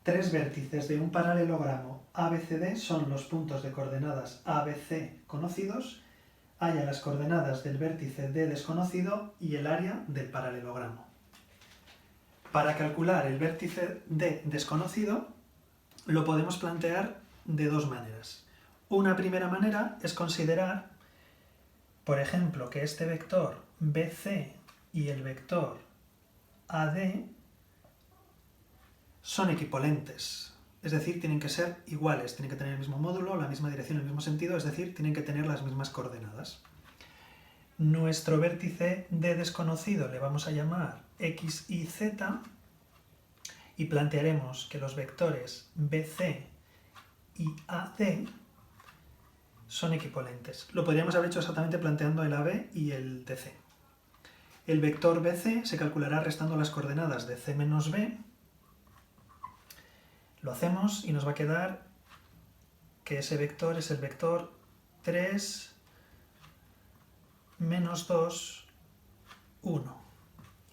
Tres vértices de un paralelogramo ABCD son los puntos de coordenadas ABC conocidos, halla las coordenadas del vértice D desconocido y el área del paralelogramo. Para calcular el vértice D desconocido, lo podemos plantear de dos maneras. Una primera manera es considerar, por ejemplo, que este vector BC y el vector AD son equipolentes, es decir, tienen que ser iguales, tienen que tener el mismo módulo, la misma dirección, el mismo sentido, es decir, tienen que tener las mismas coordenadas. Nuestro vértice D desconocido le vamos a llamar X y Z y plantearemos que los vectores BC y AD son equipolentes. Lo podríamos haber hecho exactamente planteando el AB y el DC. El vector BC se calculará restando las coordenadas de C menos B. Lo hacemos y nos va a quedar que ese vector es el vector 3, menos 2, 1.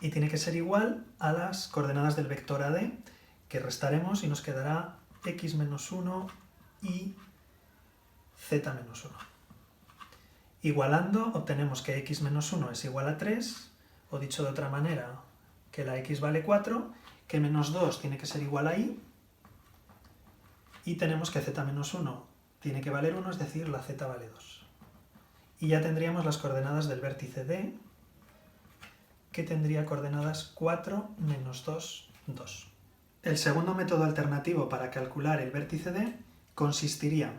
Y tiene que ser igual a las coordenadas del vector AD, que restaremos y nos quedará x menos 1 y z menos 1. Igualando, obtenemos que x menos 1 es igual a 3, o dicho de otra manera, que la x vale 4, que menos 2 tiene que ser igual a y, y tenemos que z menos 1 tiene que valer 1, es decir, la z vale 2. Y ya tendríamos las coordenadas del vértice D, que tendría coordenadas 4, menos 2, 2. El segundo método alternativo para calcular el vértice D consistiría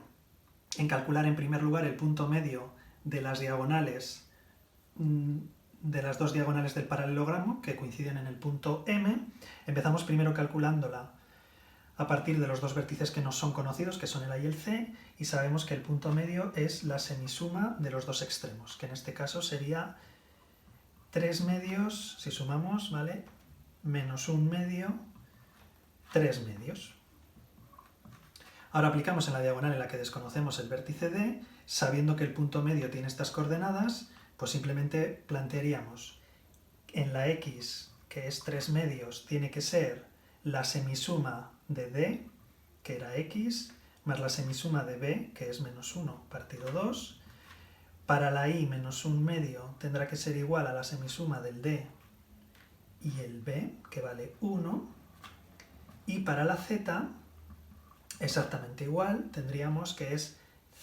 en calcular en primer lugar el punto medio de las diagonales de las dos diagonales del paralelogramo que coinciden en el punto M. Empezamos primero calculándola a partir de los dos vértices que nos son conocidos, que son el A y el C, y sabemos que el punto medio es la semisuma de los dos extremos, que en este caso sería 3 medios, si sumamos, ¿vale? Menos 1 medio, 3 medios. Ahora aplicamos en la diagonal en la que desconocemos el vértice D, sabiendo que el punto medio tiene estas coordenadas, pues simplemente plantearíamos en la X, que es 3 medios, tiene que ser la semisuma de D, que era X, más la semisuma de B, que es menos 1 partido 2. Para la Y menos 1 medio tendrá que ser igual a la semisuma del D y el B, que vale 1. Y para la Z, exactamente igual, tendríamos que es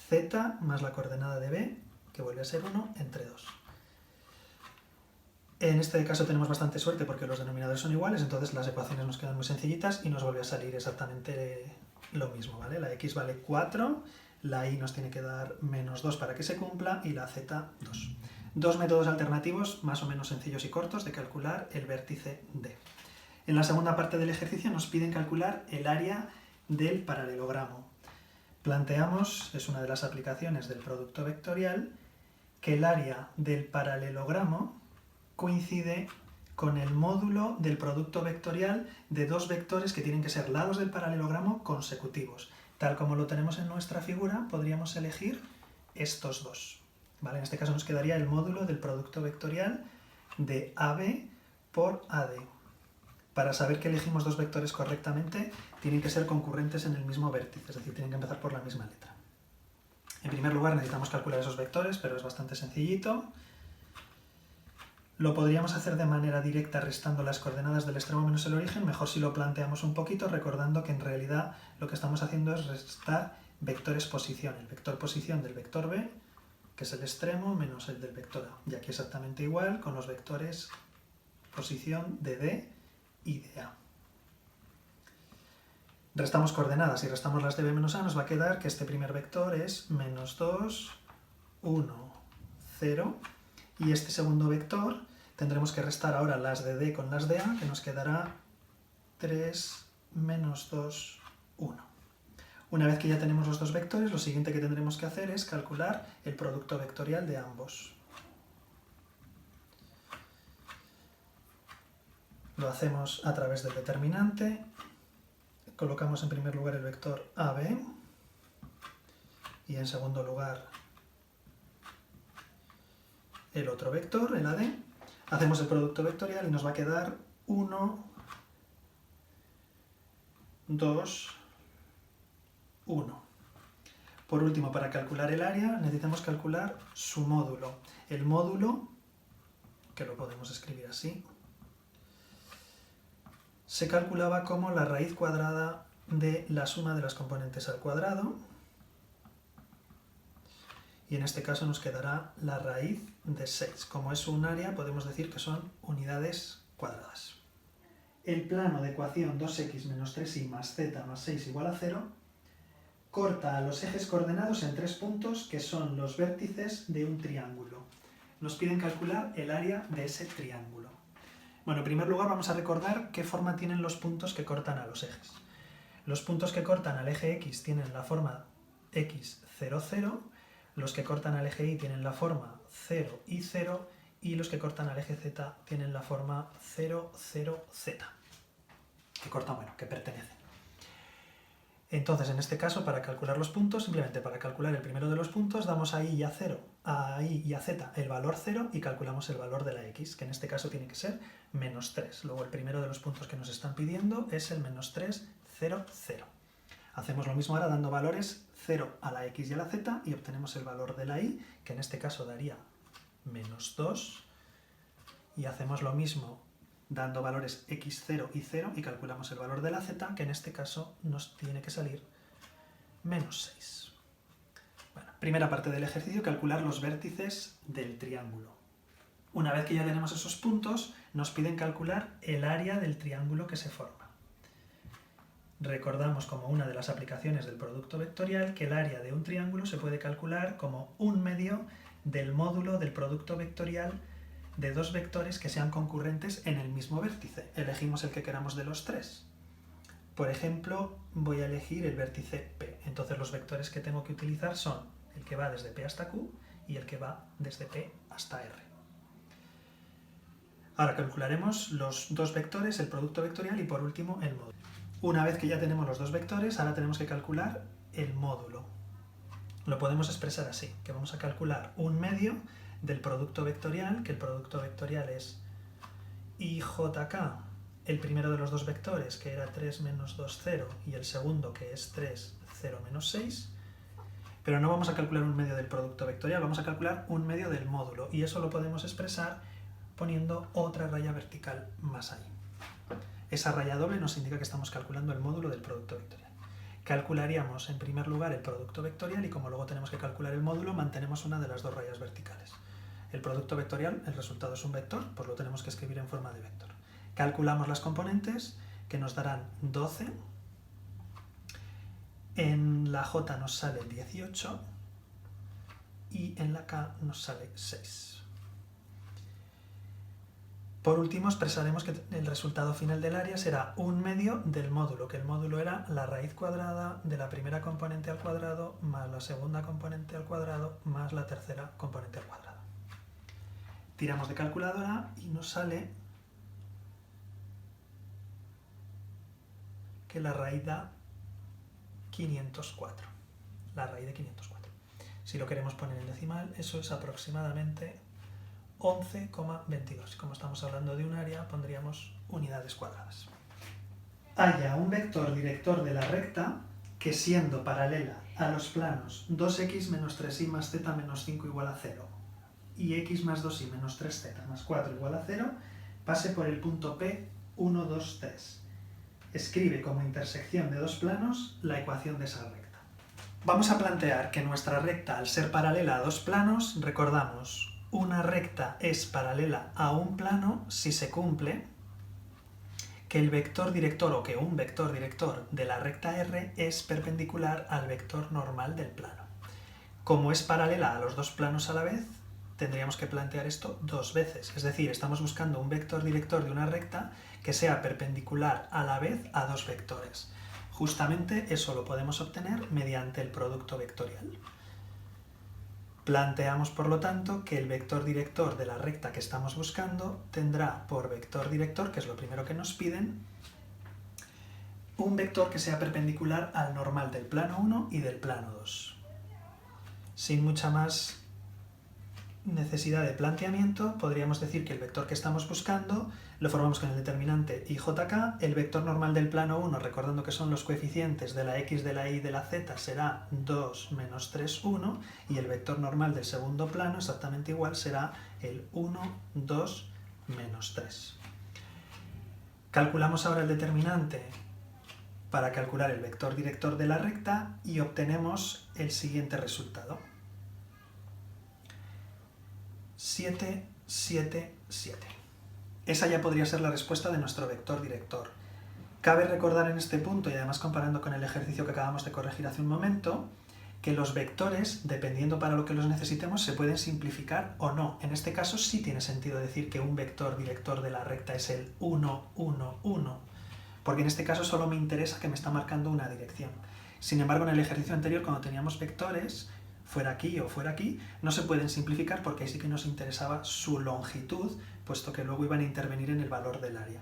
Z más la coordenada de B, que vuelve a ser 1, entre 2. En este caso tenemos bastante suerte porque los denominadores son iguales, entonces las ecuaciones nos quedan muy sencillitas y nos vuelve a salir exactamente lo mismo, ¿vale? La X vale 4, la Y nos tiene que dar menos 2 para que se cumpla y la Z 2. Dos métodos alternativos más o menos sencillos y cortos de calcular el vértice D. En la segunda parte del ejercicio nos piden calcular el área del paralelogramo. Planteamos, es una de las aplicaciones del producto vectorial, que el área del paralelogramo coincide con el módulo del producto vectorial de dos vectores que tienen que ser lados del paralelogramo consecutivos. Tal como lo tenemos en nuestra figura, podríamos elegir estos dos. ¿Vale? En este caso nos quedaría el módulo del producto vectorial de AB por AD. Para saber que elegimos dos vectores correctamente, tienen que ser concurrentes en el mismo vértice, es decir, tienen que empezar por la misma letra. En primer lugar necesitamos calcular esos vectores, pero es bastante sencillito. Lo podríamos hacer de manera directa restando las coordenadas del extremo menos el origen, mejor si lo planteamos un poquito, recordando que en realidad lo que estamos haciendo es restar vectores posición, el vector posición del vector B, que es el extremo, menos el del vector A. Y aquí exactamente igual con los vectores posición de D y de A. Restamos coordenadas y restamos las de B menos A, nos va a quedar que este primer vector es menos 2, 1, 0, y este segundo vector tendremos que restar ahora las de D con las de A, que nos quedará 3, menos 2, 1. Una vez que ya tenemos los dos vectores, lo siguiente que tendremos que hacer es calcular el producto vectorial de ambos. Lo hacemos a través del determinante. Colocamos en primer lugar el vector AB y en segundo lugar el otro vector, el AD. Hacemos el producto vectorial y nos va a quedar 1 2, 1. Por último, para calcular el área necesitamos calcular su módulo. El módulo, que lo podemos escribir así, se calculaba como la raíz cuadrada de la suma de las componentes al cuadrado, y en este caso nos quedará la raíz de 6. Como es un área, podemos decir que son unidades cuadradas. El plano de ecuación 2x menos 3y más z más 6 igual a 0 corta a los ejes coordenados en 3 puntos que son los vértices de un triángulo. Nos piden calcular el área de ese triángulo. Bueno, en primer lugar vamos a recordar qué forma tienen los puntos que cortan a los ejes. Los puntos que cortan al eje x tienen la forma x, 0, 0, los que cortan al eje y tienen la forma 0 y 0, y los que cortan al eje z tienen la forma 0, 0, z, que cortan, bueno, que pertenecen. Entonces, en este caso, para calcular los puntos, simplemente para calcular el primero de los puntos, damos a y y a z el valor 0 y calculamos el valor de la x, que en este caso tiene que ser menos 3. Luego, el primero de los puntos que nos están pidiendo es el menos 3, 0, 0. Hacemos lo mismo ahora dando valores 0 a la x y a la z y obtenemos el valor de la y, que en este caso daría menos 2, y hacemos lo mismo dando valores x0 y 0 y calculamos el valor de la z, que en este caso nos tiene que salir menos 6. Bueno, primera parte del ejercicio, calcular los vértices del triángulo. Una vez que ya tenemos esos puntos, nos piden calcular el área del triángulo que se forma. Recordamos como una de las aplicaciones del producto vectorial que el área de un triángulo se puede calcular como un medio del módulo del producto vectorial de dos vectores que sean concurrentes en el mismo vértice. Elegimos el que queramos de los tres. Por ejemplo, voy a elegir el vértice P. Entonces los vectores que tengo que utilizar son el que va desde P hasta Q y el que va desde P hasta R. Ahora calcularemos los dos vectores, el producto vectorial y por último el módulo. Una vez que ya tenemos los dos vectores, ahora tenemos que calcular el módulo. Lo podemos expresar así, que vamos a calcular un medio del producto vectorial, que el producto vectorial es IJK, el primero de los dos vectores, que era 3 menos 2, 0, y el segundo, que es 3, 0, menos 6, pero no vamos a calcular un medio del producto vectorial, vamos a calcular un medio del módulo, y eso lo podemos expresar poniendo otra raya vertical más ahí. Esa raya doble nos indica que estamos calculando el módulo del producto vectorial. Calcularíamos en primer lugar el producto vectorial y como luego tenemos que calcular el módulo, mantenemos una de las dos rayas verticales. El producto vectorial, el resultado es un vector, pues lo tenemos que escribir en forma de vector. Calculamos las componentes, que nos darán 12. En la J nos sale 18 y en la K nos sale 6. Por último, expresaremos que el resultado final del área será un medio del módulo, que el módulo era la raíz cuadrada de la primera componente al cuadrado más la segunda componente al cuadrado más la tercera componente al cuadrado. Tiramos de calculadora y nos sale que la raíz da 504. La raíz de 504. Si lo queremos poner en decimal, eso es aproximadamente 11,22. Como estamos hablando de un área, pondríamos unidades cuadradas. Haya un vector director de la recta que, siendo paralela a los planos 2x menos 3y más z menos 5 igual a 0 y x más 2y menos 3z más 4 igual a 0, pase por el punto P 1, 2, 3. Escribe como intersección de dos planos la ecuación de esa recta. Vamos a plantear que nuestra recta, al ser paralela a dos planos, recordamos, una recta es paralela a un plano si se cumple que el vector director o que un vector director de la recta R es perpendicular al vector normal del plano. Como es paralela a los dos planos a la vez, tendríamos que plantear esto dos veces. Es decir, estamos buscando un vector director de una recta que sea perpendicular a la vez a dos vectores. Justamente eso lo podemos obtener mediante el producto vectorial. Planteamos, por lo tanto, que el vector director de la recta que estamos buscando tendrá por vector director, que es lo primero que nos piden, un vector que sea perpendicular al normal del plano 1 y del plano 2. Sin mucha más necesidad de planteamiento, podríamos decir que el vector que estamos buscando lo formamos con el determinante IJK, el vector normal del plano 1, recordando que son los coeficientes de la X, de la Y y de la Z, será 2, menos 3, 1, y el vector normal del segundo plano, exactamente igual, será el 1, 2, menos 3. Calculamos ahora el determinante para calcular el vector director de la recta y obtenemos el siguiente resultado. 7, 7, 7. Esa ya podría ser la respuesta de nuestro vector director. Cabe recordar en este punto, y además comparando con el ejercicio que acabamos de corregir hace un momento, que los vectores, dependiendo para lo que los necesitemos, se pueden simplificar o no. En este caso sí tiene sentido decir que un vector director de la recta es el 1, 1, 1, porque en este caso solo me interesa que me está marcando una dirección. Sin embargo, en el ejercicio anterior, cuando teníamos vectores, fuera aquí o fuera aquí, no se pueden simplificar porque ahí sí que nos interesaba su longitud, puesto que luego iban a intervenir en el valor del área.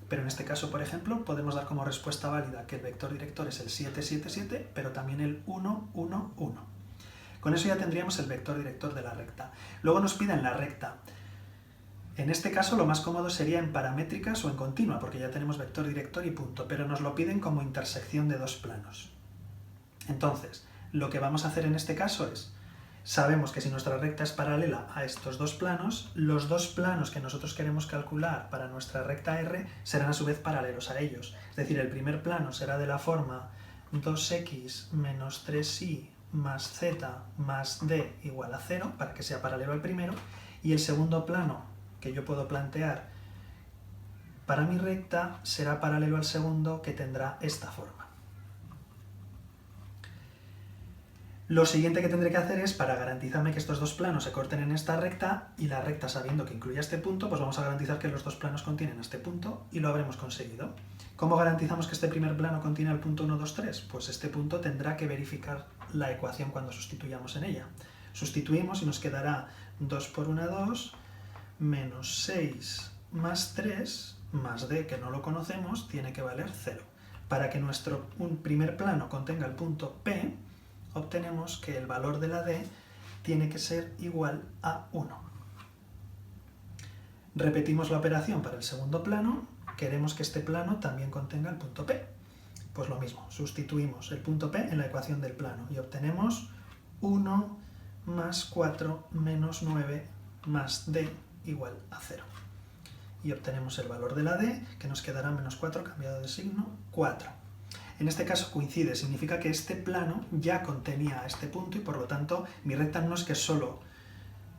Pero en este caso, por ejemplo, podemos dar como respuesta válida que el vector director es el 7, 7, 7, pero también el 1, 1, 1. Con eso ya tendríamos el vector director de la recta. Luego nos piden la recta. En este caso lo más cómodo sería en paramétricas o en continua, porque ya tenemos vector director y punto, pero nos lo piden como intersección de dos planos. Entonces, lo que vamos a hacer en este caso es, sabemos que si nuestra recta es paralela a estos dos planos, los dos planos que nosotros queremos calcular para nuestra recta R serán a su vez paralelos a ellos. Es decir, el primer plano será de la forma 2x menos 3y más z más d igual a 0, para que sea paralelo al primero, y el segundo plano que yo puedo plantear para mi recta será paralelo al segundo, que tendrá esta forma. Lo siguiente que tendré que hacer es, para garantizarme que estos dos planos se corten en esta recta, y la recta sabiendo que incluye este punto, pues vamos a garantizar que los dos planos contienen este punto, y lo habremos conseguido. ¿Cómo garantizamos que este primer plano contiene el punto 1, 2, 3? Pues este punto tendrá que verificar la ecuación cuando sustituyamos en ella. Sustituimos y nos quedará 2 por 1, 2, menos 6 más 3, más d, que no lo conocemos, tiene que valer 0. Para que nuestro primer plano contenga el punto P, obtenemos que el valor de la d tiene que ser igual a 1. Repetimos la operación para el segundo plano, queremos que este plano también contenga el punto P. Pues lo mismo, sustituimos el punto P en la ecuación del plano y obtenemos 1 más 4 menos 9 más d igual a 0. Y obtenemos el valor de la d, que nos quedará menos 4 cambiado de signo, 4. En este caso coincide, significa que este plano ya contenía a este punto y por lo tanto mi recta no es que solo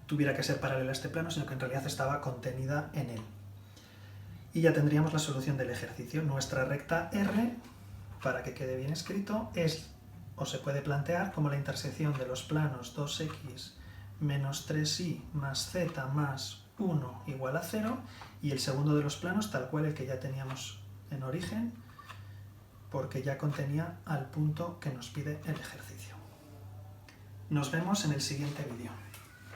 tuviera que ser paralela a este plano, sino que en realidad estaba contenida en él. Y ya tendríamos la solución del ejercicio. Nuestra recta R, para que quede bien escrito, es, o se puede plantear como la intersección de los planos 2x menos 3y más z más 1 igual a 0, y el segundo de los planos tal cual el que ya teníamos en origen, porque ya contenía al punto que nos pide el ejercicio. Nos vemos en el siguiente vídeo.